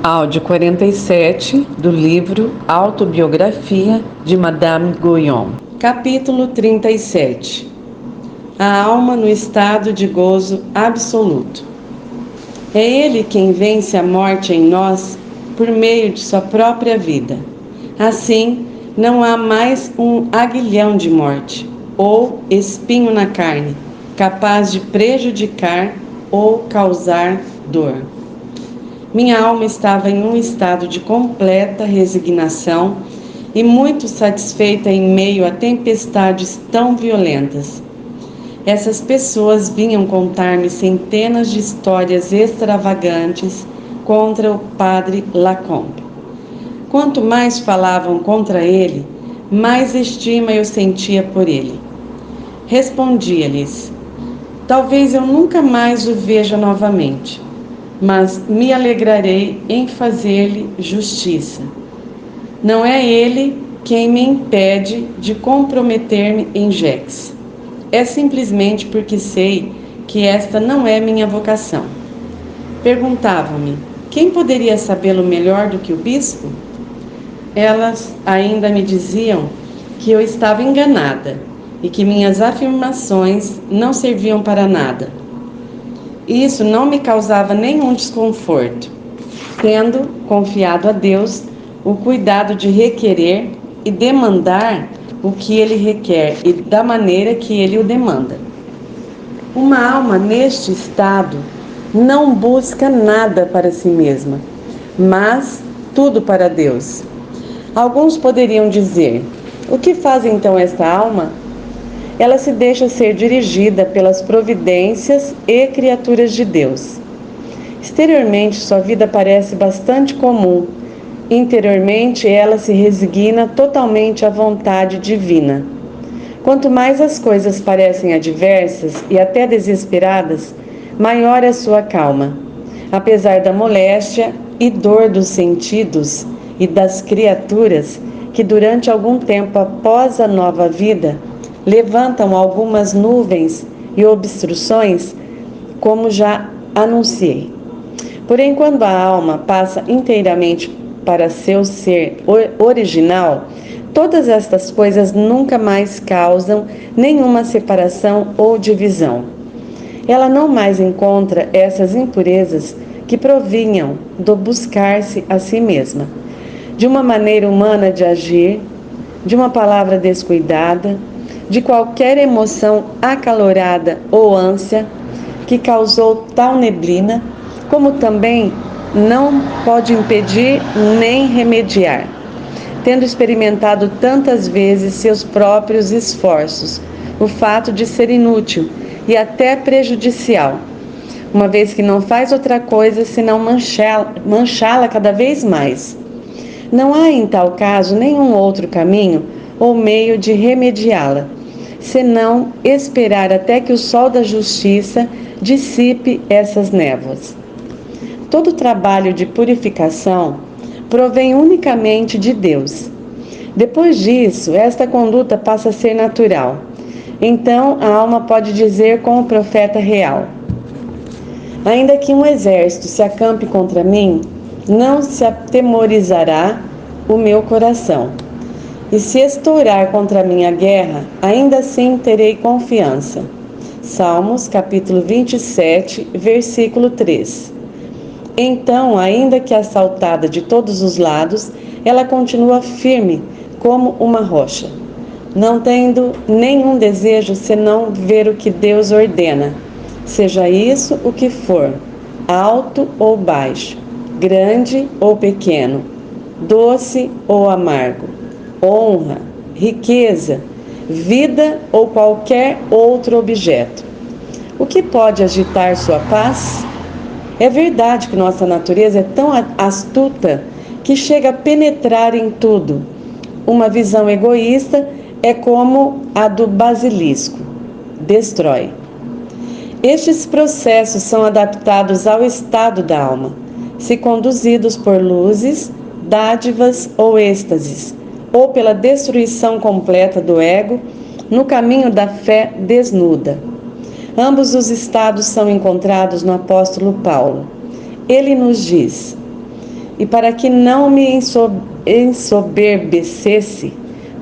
Áudio 47 do livro Autobiografia de Madame Guyon. Capítulo 37. A alma no estado de gozo absoluto. É Ele quem vence a morte em nós por meio de sua própria vida. Assim, não há mais um aguilhão de morte ou espinho na carne, capaz de prejudicar ou causar dor. Minha alma estava em um estado de completa resignação e muito satisfeita em meio a tempestades tão violentas. Essas pessoas vinham contar-me centenas de histórias extravagantes contra o padre Lacombe. Quanto mais falavam contra ele, mais estima eu sentia por ele. Respondia-lhes: talvez eu nunca mais o veja novamente, mas me alegrarei em fazer-lhe justiça. Não é ele quem me impede de comprometer-me em Gex. É simplesmente porque sei que esta não é minha vocação. Perguntavam-me: quem poderia sabê-lo melhor do que o bispo? Elas ainda me diziam que eu estava enganada e que minhas afirmações não serviam para nada. Isso não me causava nenhum desconforto, tendo confiado a Deus o cuidado de requerer e demandar o que Ele requer e da maneira que Ele o demanda. Uma alma neste estado não busca nada para si mesma, mas tudo para Deus. Alguns poderiam dizer: o que faz então esta alma? Ela se deixa ser dirigida pelas providências e criaturas de Deus. Exteriormente, sua vida parece bastante comum. Interiormente, ela se resigna totalmente à vontade divina. Quanto mais as coisas parecem adversas e até desesperadas, maior é sua calma. Apesar da moléstia e dor dos sentidos e das criaturas, que durante algum tempo após a nova vida levantam algumas nuvens e obstruções, como já anunciei. Porém, quando a alma passa inteiramente para seu ser original, todas estas coisas nunca mais causam nenhuma separação ou divisão. Ela não mais encontra essas impurezas que provinham do buscar-se a si mesma, de uma maneira humana de agir, de uma palavra descuidada, de qualquer emoção acalorada ou ânsia que causou tal neblina, como também não pode impedir nem remediar, tendo experimentado tantas vezes seus próprios esforços, o fato de ser inútil e até prejudicial, uma vez que não faz outra coisa senão manchá-la cada vez mais. Não há em tal caso nenhum outro caminho ou meio de remediá-la, senão esperar até que o sol da justiça dissipe essas névoas. Todo trabalho de purificação provém unicamente de Deus. Depois disso, esta conduta passa a ser natural. Então, a alma pode dizer com o profeta real: ainda que um exército se acampe contra mim, não se atemorizará o meu coração. E se estourar contra mim a guerra, ainda assim terei confiança. Salmos, capítulo 27, versículo 3. Então, ainda que assaltada de todos os lados, ela continua firme como uma rocha, não tendo nenhum desejo senão ver o que Deus ordena, seja isso o que for, alto ou baixo, grande ou pequeno, doce ou amargo, honra, riqueza, vida ou qualquer outro objeto. O que pode agitar sua paz? É verdade que nossa natureza é tão astuta que chega a penetrar em tudo. Uma visão egoísta é como a do basilisco: destrói. Estes processos são adaptados ao estado da alma, se conduzidos por luzes, dádivas ou êxtases, ou pela destruição completa do ego no caminho da fé desnuda. Ambos os estados são encontrados no apóstolo Paulo. Ele nos diz: e para que não me ensoberbecesse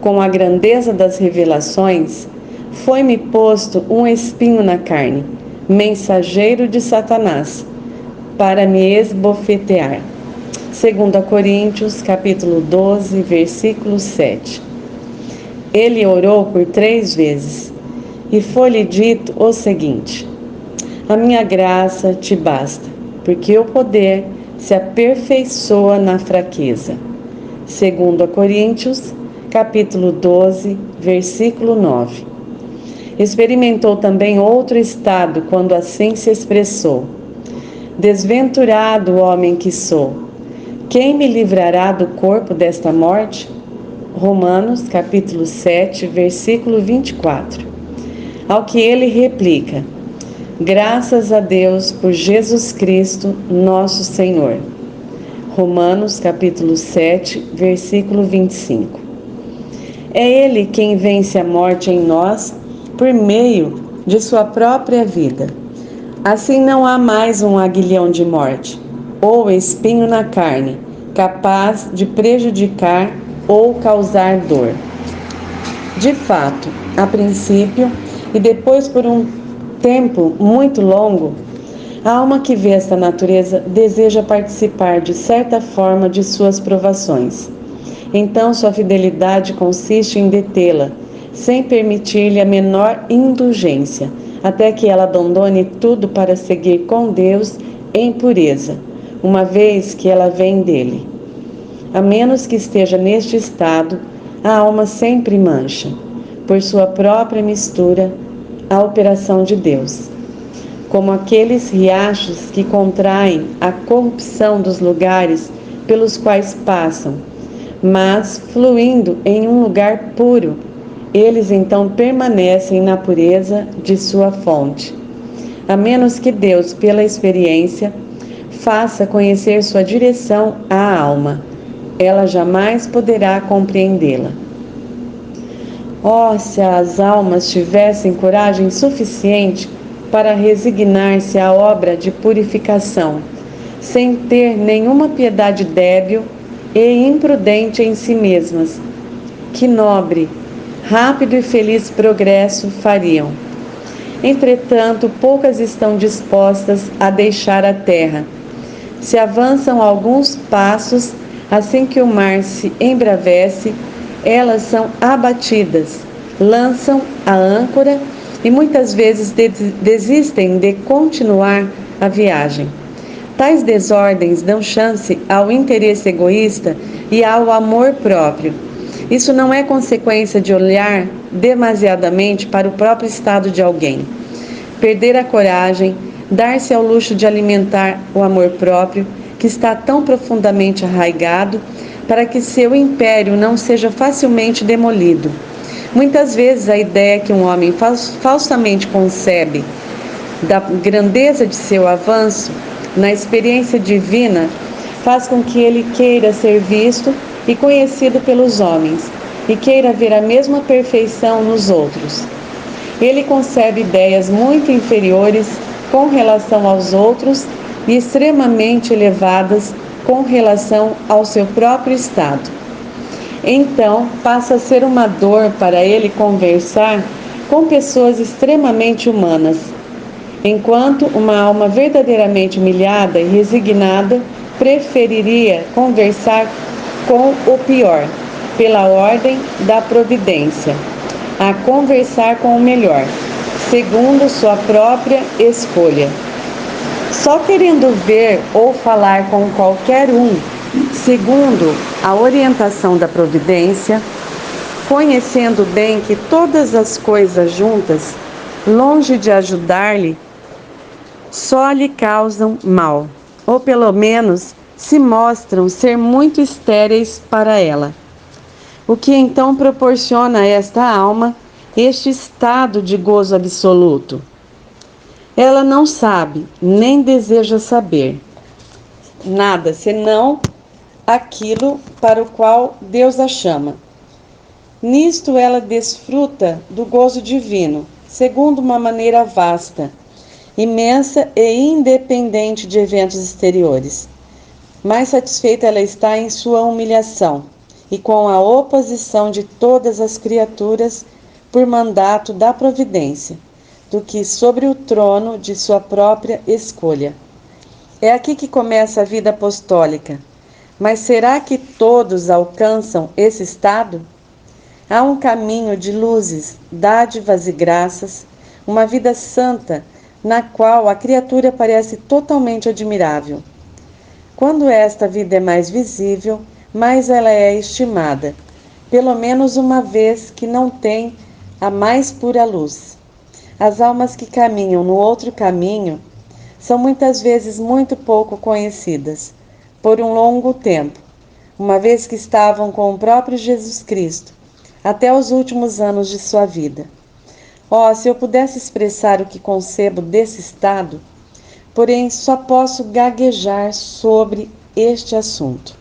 com a grandeza das revelações, foi-me posto um espinho na carne, mensageiro de Satanás, para me esbofetear. 2 Coríntios, capítulo 12, versículo 7. Ele orou por 3 vezes, e foi-lhe dito o seguinte: a minha graça te basta, porque o poder se aperfeiçoa na fraqueza. 2 Coríntios, capítulo 12, versículo 9. Experimentou também outro estado quando assim se expressou: desventurado homem que sou, quem me livrará do corpo desta morte? Romanos, capítulo 7, versículo 24. Ao que ele replica: graças a Deus por Jesus Cristo, nosso Senhor. Romanos, capítulo 7, versículo 25. É Ele quem vence a morte em nós por meio de sua própria vida. Assim não há mais um aguilhão de morte, ou espinho na carne, capaz de prejudicar ou causar dor. De fato, a princípio, e depois por um tempo muito longo, a alma que vê esta natureza deseja participar de certa forma de suas provações. Então sua fidelidade consiste em detê-la, sem permitir-lhe a menor indulgência, até que ela abandone tudo para seguir com Deus em pureza, uma vez que ela vem dele. A menos que esteja neste estado, a alma sempre mancha, por sua própria mistura, a operação de Deus. Como aqueles riachos que contraem a corrupção dos lugares pelos quais passam, mas fluindo em um lugar puro, eles então permanecem na pureza de sua fonte. A menos que Deus, pela experiência, faça conhecer sua direção à alma, ela jamais poderá compreendê-la. Oh, se as almas tivessem coragem suficiente para resignar-se à obra de purificação, sem ter nenhuma piedade débil e imprudente em si mesmas, que nobre, rápido e feliz progresso fariam. Entretanto, poucas estão dispostas a deixar a terra. Se avançam alguns passos, assim que o mar se embravece, elas são abatidas, lançam a âncora e muitas vezes desistem de continuar a viagem. Tais desordens dão chance ao interesse egoísta e ao amor próprio. Isso não é consequência de olhar demasiadamente para o próprio estado de alguém. Perder a coragem, dar-se ao luxo de alimentar o amor próprio, que está tão profundamente arraigado, para que seu império não seja facilmente demolido. Muitas vezes a ideia que um homem falsamente concebe da grandeza de seu avanço na experiência divina faz com que ele queira ser visto e conhecido pelos homens e queira ver a mesma perfeição nos outros. Ele concebe ideias muito inferiores com relação aos outros e extremamente elevadas com relação ao seu próprio estado. Então, passa a ser uma dor para ele conversar com pessoas extremamente humanas, enquanto uma alma verdadeiramente humilhada e resignada preferiria conversar com o pior, pela ordem da providência, a conversar com o melhor, segundo sua própria escolha. Só querendo ver ou falar com qualquer um, segundo a orientação da providência, conhecendo bem que todas as coisas juntas, longe de ajudar-lhe, só lhe causam mal, ou pelo menos se mostram ser muito estéreis para ela. O que então proporciona a esta alma este estado de gozo absoluto? Ela não sabe, nem deseja saber nada, senão aquilo para o qual Deus a chama. Nisto ela desfruta do gozo divino, segundo uma maneira vasta, imensa e independente de eventos exteriores. mais satisfeita ela está em sua humilhação e com a oposição de todas as criaturas por mandato da providência, do que sobre o trono de sua própria escolha. É aqui que começa a vida apostólica. Mas será que todos alcançam esse estado? Há um caminho de luzes, dádivas e graças, uma vida santa, na qual a criatura parece totalmente admirável. Quando esta vida é mais visível, mais ela é estimada, pelo menos uma vez que não tem a mais pura luz. As almas que caminham no outro caminho são muitas vezes muito pouco conhecidas, por um longo tempo, uma vez que estavam com o próprio Jesus Cristo, até os últimos anos de sua vida. Oh, se eu pudesse expressar o que concebo desse estado, porém só posso gaguejar sobre este assunto.